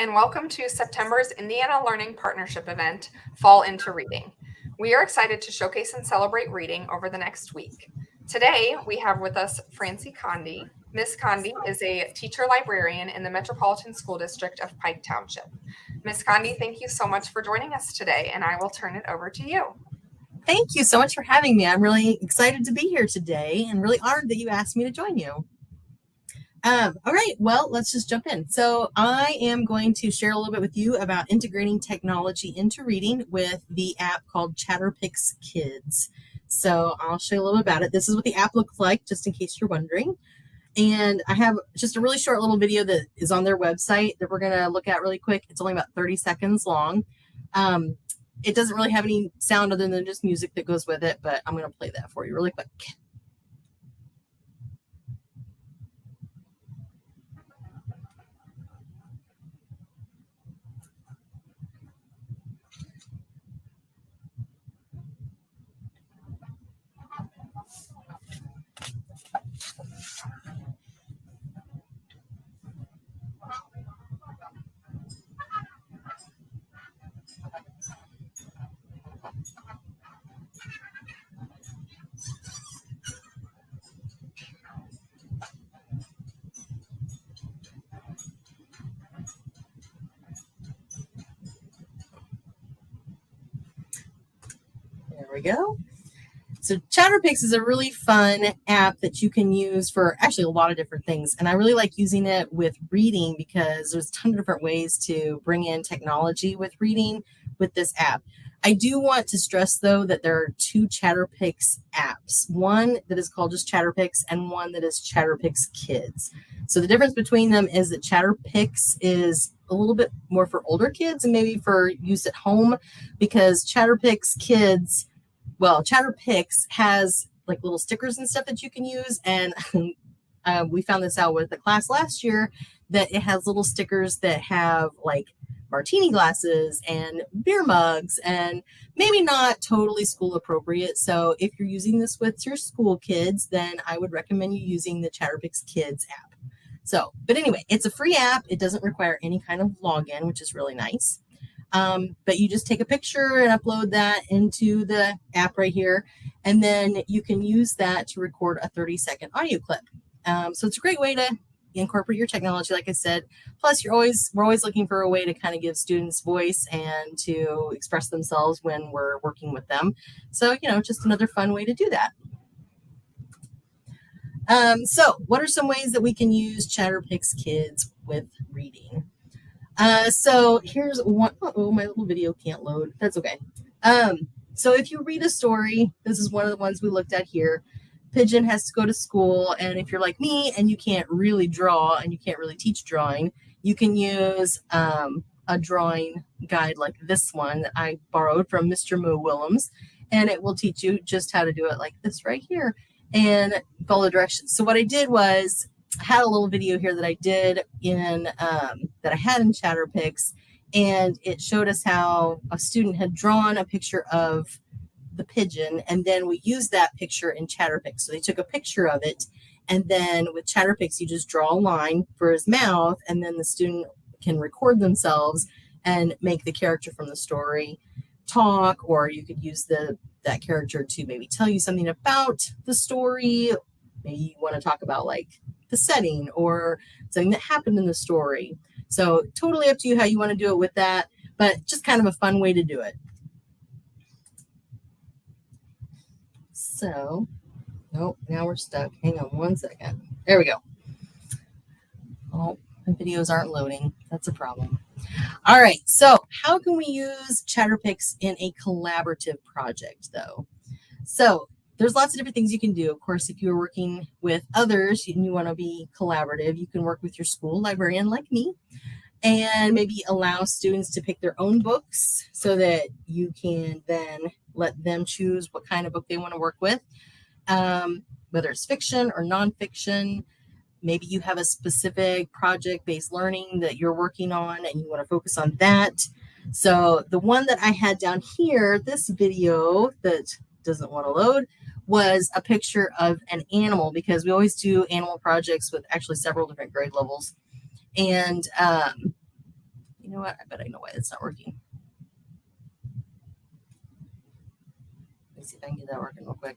and welcome to September's Indiana Learning Partnership event, Fall into Reading. We are excited to showcase and celebrate reading over the next week. Today, we have with us Francie Conde. Miss Conde is a teacher librarian in the Metropolitan School District of Pike Township. Miss Conde, thank you so much for joining us today, and I will turn it over to you. Thank you so much for having me. I'm really excited to be here today and really honored that you asked me to join you. All right, well, let's just jump in. So I am going to share a little bit with you about integrating technology into reading with the app called ChatterPix Kids. So I'll show you a little bit about it. This is what the app looks like, just in case you're wondering. And I have just a really short little video that is on their website that we're going to look at really quick. It's only about 30 seconds long. It doesn't really have any sound other than just music that goes with it, but I'm going to play that for you really quick. There we go. So ChatterPix is a really fun app that you can use for actually a lot of different things. And I really like using it with reading because there's a ton of different ways to bring in technology with reading with this app. I do want to stress, though, that there are two ChatterPix apps, one that is called just ChatterPix and one that is ChatterPix Kids. So the difference between them is that ChatterPix is a little bit more for older kids and maybe for use at home, because ChatterPix Kids, well, ChatterPix has like little stickers and stuff that you can use. And we found this out with the class last year, that it has little stickers that have like martini glasses and beer mugs, and maybe not totally school appropriate. So if you're using this with your school kids, then I would recommend you using the ChatterPix Kids app. So, but anyway, it's a free app. It doesn't require any kind of login, which is really nice. But you just take a picture and upload that into the app right here. And then you can use that to record a 30-second audio clip. So it's a great way to incorporate your technology, like I said. Plus, we're always looking for a way to kind of give students voice and to express themselves when we're working with them. So, just another fun way to do that. So what are some ways that we can use ChatterPix Kids with reading? So here's one. Oh, my little video can't load. That's okay. So if you read a story, this is one of the ones we looked at here. Pigeon has to go to school, and if you're like me and you can't really draw and you can't really teach drawing, you can use a drawing guide like this one that I borrowed from Mr. Moo Willems, and it will teach you just how to do it like this right here and follow directions. So what I did was I had a little video here that I did in that I had in ChatterPix, and it showed us how a student had drawn a picture of the pigeon, and then we used that picture in ChatterPix. So they took a picture of it, and then with ChatterPix you just draw a line for his mouth, and then the student can record themselves and make the character from the story talk, or you could use that character to maybe tell you something about the story. Maybe you want to talk about like the setting or something that happened in the story. So totally up to you how you want to do it with that, but just kind of a fun way to do it. So, nope, now we're stuck. Hang on one second. There we go. Oh, my videos aren't loading. That's a problem. All right, so how can we use ChatterPix in a collaborative project, though? So there's lots of different things you can do. Of course, if you're working with others and you want to be collaborative, you can work with your school librarian like me and maybe allow students to pick their own books so that you can then let them choose what kind of book they want to work with, whether it's fiction or nonfiction. Maybe you have a specific project-based learning that you're working on and you want to focus on that. So the one that I had down here, this video that doesn't want to load, was a picture of an animal, because we always do animal projects with actually several different grade levels. And You know what? I bet I know why it's not working. Let's see if I can get that working real quick.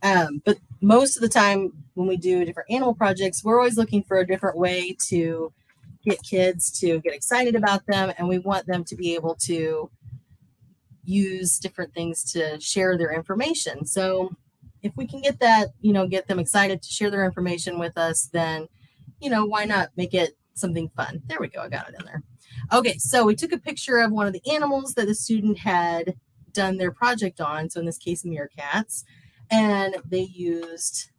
But most of the time when we do different animal projects, we're always looking for a different way to get kids to get excited about them, and we want them to be able to use different things to share their information. So if we can get that, get them excited to share their information with us, then, why not make it something fun? There we go. I got it in there. Okay, so we took a picture of one of the animals that the student had done their project on. So in this case, meerkats, and they used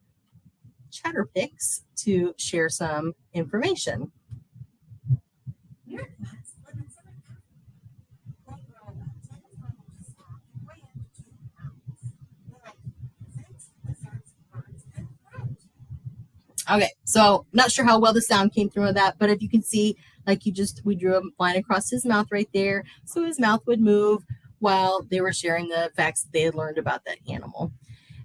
ChatterPix to share some information. Okay, so not sure how well the sound came through with that, but if you can see, we drew a line across his mouth right there, so his mouth would move while they were sharing the facts that they had learned about that animal.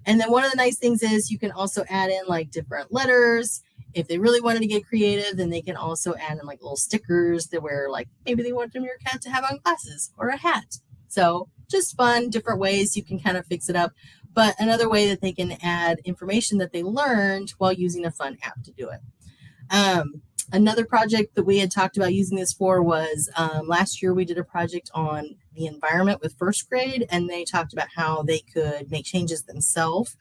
And then one of the nice things is you can also add in different letters. If they really wanted to get creative, then they can also add in little stickers that where maybe they want your cat to have on glasses or a hat. So just fun, different ways you can kind of fix it up. But another way that they can add information that they learned while using a fun app to do it. Another project that we had talked about using this for was last year we did a project on the environment with first grade, and they talked about how they could make changes themselves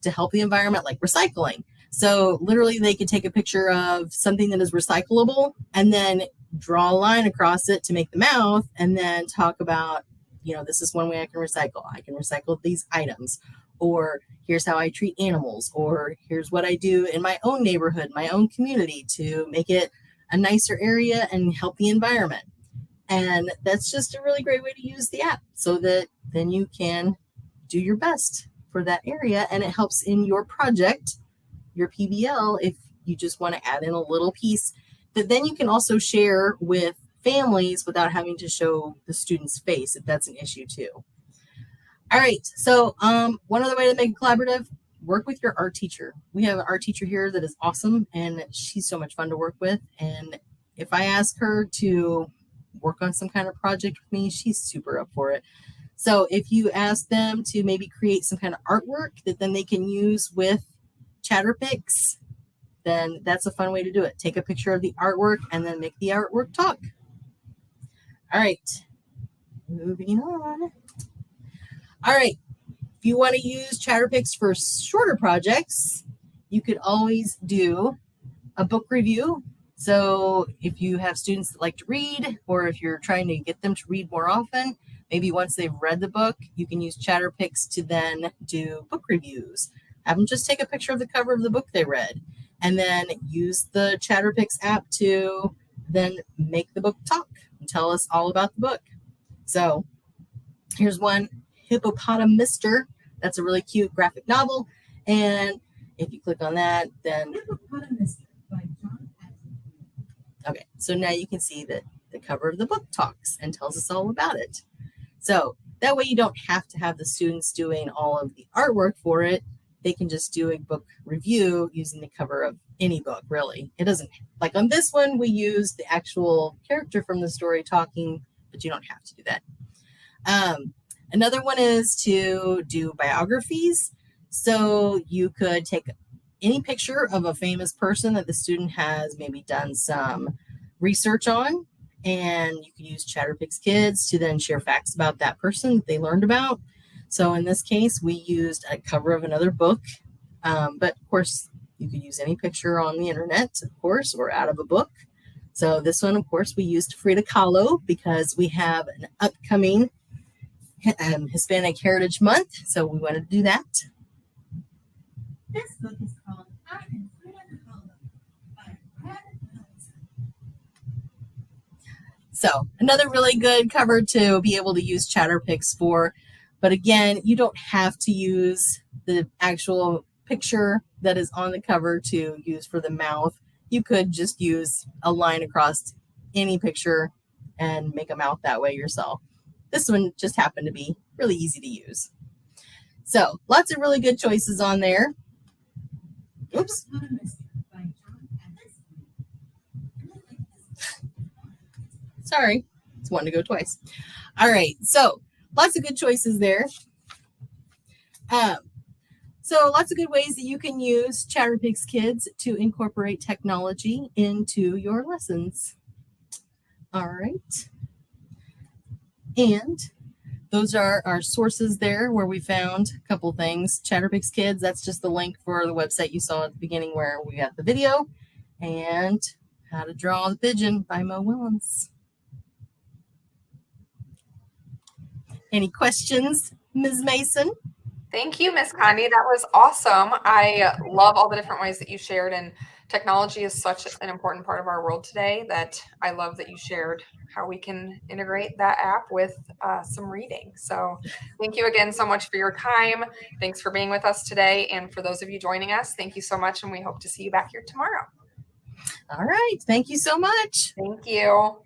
to help the environment, like recycling. So literally they could take a picture of something that is recyclable and then draw a line across it to make the mouth, and then talk about, this is one way I can recycle. I can recycle these items, or here's how I treat animals, or here's what I do in my own neighborhood, my own community to make it a nicer area and help the environment. And that's just a really great way to use the app so that then you can do your best for that area, and it helps in your project, your PBL, if you just want to add in a little piece that then you can also share with families without having to show the student's face if that's an issue too. All right, so one other way to make it collaborative, work with your art teacher. We have an art teacher here that is awesome, and she's so much fun to work with. And if I ask her to work on some kind of project with me, she's super up for it. So if you ask them to maybe create some kind of artwork that then they can use with ChatterPix, then that's a fun way to do it. Take a picture of the artwork and then make the artwork talk. All right, moving on. All right, if you want to use ChatterPix for shorter projects, you could always do a book review. So if you have students that like to read, or if you're trying to get them to read more often, maybe once they've read the book, you can use ChatterPix to then do book reviews. Have them just take a picture of the cover of the book they read, and then use the ChatterPix app to then make the book talk and tell us all about the book. So here's one, Hippopotamuster. That's a really cute graphic novel. And if you click on that, then okay, so now you can see that the cover of the book talks and tells us all about it. So that way you don't have to have the students doing all of the artwork for it. They can just do a book review using the cover of any book, really. It doesn't, like on this one, we use the actual character from the story talking, but you don't have to do that. Another one is to do biographies. So you could take any picture of a famous person that the student has maybe done some research on, and you can use ChatterPix Kids to then share facts about that person that they learned about. So in this case, we used a cover of another book, but of course, you could use any picture on the internet, of course, or out of a book. So this one, of course, we used Frida Kahlo because we have an upcoming Hispanic Heritage Month, so we wanted to do that. This book is called I Am Frida Kahlo by Brad Hudson. So another really good cover to be able to use ChatterPix for. But again, you don't have to use the actual picture that is on the cover to use for the mouth. You could just use a line across any picture and make a mouth that way yourself. This one just happened to be really easy to use. So lots of really good choices on there. Oops. Hippopotamuster by John Sorry, it's one to go twice. All right, so lots of good choices there. So lots of good ways that you can use ChatterPix Kids to incorporate technology into your lessons. All right. And those are our sources there where we found a couple things. ChatterPix Kids, that's just the link for the website you saw at the beginning where we got the video. And How to Draw the Pigeon by Mo Willems. Any questions, Ms. Mason? Thank you, Miss Conde. That was awesome. I love all the different ways that you shared, and technology is such an important part of our world today that I love that you shared how we can integrate that app with some reading. So thank you again so much for your time. Thanks for being with us today. And for those of you joining us, thank you so much. And we hope to see you back here tomorrow. All right. Thank you so much. Thank you.